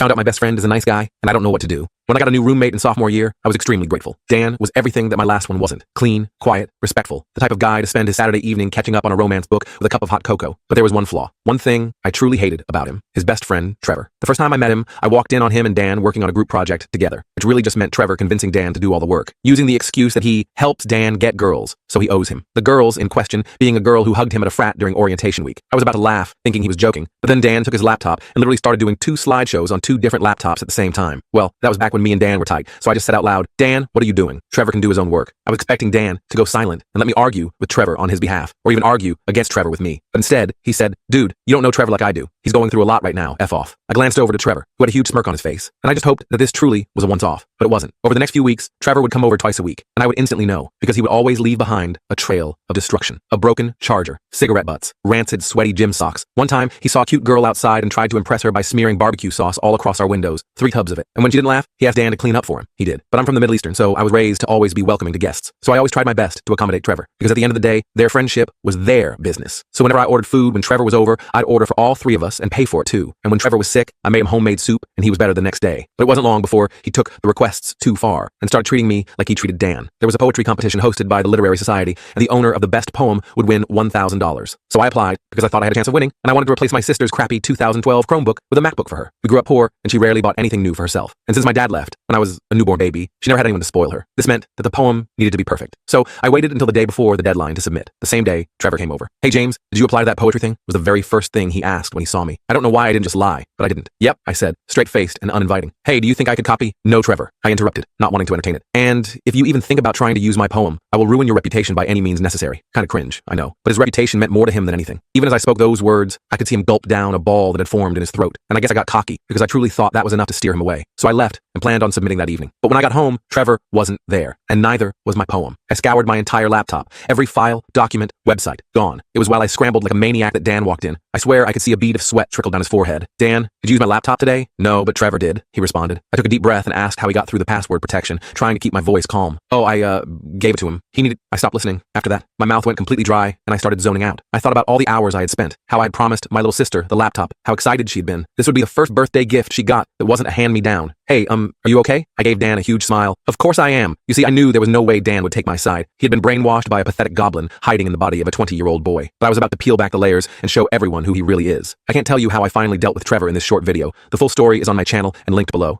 found out my best friend is a nice guy, and I don't know what to do. When I got a new roommate in sophomore year, I was extremely grateful. Dan was everything that my last one wasn't. Clean, quiet, respectful. The type of guy to spend his Saturday evening catching up on a romance book with a cup of hot cocoa. But there was one flaw. One thing I truly hated about him. His best friend, Trevor. The first time I met him, I walked in on him and Dan working on a group project together, which really just meant Trevor convincing Dan to do all the work, using the excuse that he helped Dan get girls, so he owes him. The girls in question being a girl who hugged him at a frat during orientation week. I was about to laugh, thinking he was joking, but then Dan took his laptop and literally started doing 2 slideshows on 2 different laptops at the same time. Well, that was back when me and Dan were tight, so I just said out loud, "Dan, what are you doing? Trevor can do his own work." I was expecting Dan to go silent and let me argue with Trevor on his behalf, or even argue against Trevor with me. But instead, he said, "Dude, you don't know Trevor like I do. He's going through a lot right now, F off." I glanced over to Trevor, who had a huge smirk on his face, and I just hoped that this truly was a once-off, but it wasn't. Over the next few weeks, Trevor would come over twice a week, and I would instantly know, because he would always leave behind a trail of destruction. A broken charger, cigarette butts, rancid, sweaty gym socks. One time, he saw a cute girl outside and tried to impress her by smearing barbecue sauce all across our windows, 3 tubs of it. And when she didn't laugh, he asked Dan to clean up for him. He did. But I'm from the Middle Eastern, so I was raised to always be welcoming to guests. So I always tried my best to accommodate Trevor, because at the end of the day, their friendship was their business. So whenever I ordered food when Trevor was over, I'd order for all 3 of us and pay for it too. And when Trevor was sick, I made him homemade soup, and he was better the next day. But it wasn't long before he took the requests too far and started treating me like he treated Dan. There was a poetry competition hosted by the Literary Society, and the owner of the best poem would win $1,000. So I applied because I thought I had a chance of winning, and I wanted to replace my sister's crappy 2012 Chromebook with a MacBook for her. We grew up poor, and she rarely bought anything new for herself. And since my dad left when I was a newborn baby, she never had anyone to spoil her. This meant that the poem needed to be perfect. So I waited until the day before the deadline to submit. The same day, Trevor came over. "Hey James, did you apply to that poetry thing?" was the very first thing he asked when he saw me. I don't know why I didn't just lie, but I didn't. "Yep," I said, straight-faced and uninviting. "Hey, do you think I could copy?" "No, Trevor," I interrupted, not wanting to entertain it. "And if you even think about trying to use my poem, I will ruin your reputation by any means necessary." Kinda cringe, I know, but his reputation meant more to him than anything. Even as I spoke those words, I could see him gulp down a ball that had formed in his throat, and I guess I got cocky because I truly thought that was enough to steer him away. So I left and planned on submitting that evening. But when I got home, Trevor wasn't there, and neither was my poem. I scoured my entire laptop, every file, document, website, gone. It was while I scrambled like a maniac that Dan walked in. I swear I could see a bead of sweat trickle down his forehead. "Dan, did you use my laptop today?" "No, but Trevor did," he responded. I took a deep breath and asked how he got through the password protection, trying to keep my voice calm. "Oh, I gave it to him. He needed—" I stopped listening. After that, my mouth went completely dry, and I started zoning out. I thought about all the hours I had spent, how I had promised my little sister the laptop, how excited she'd been. This would be the first birthday gift she got that wasn't a hand-me-down. "Hey, are you okay?" I gave Dan a huge smile. "Of course I am." You see, I knew there was no way Dan would take my side. He had been brainwashed by a pathetic goblin hiding in the body of a 20-year-old boy. But I was about to peel back the layers and show everyone who he really is. I can't tell you how I finally dealt with Trevor in this short video. The full story is on my channel and linked below.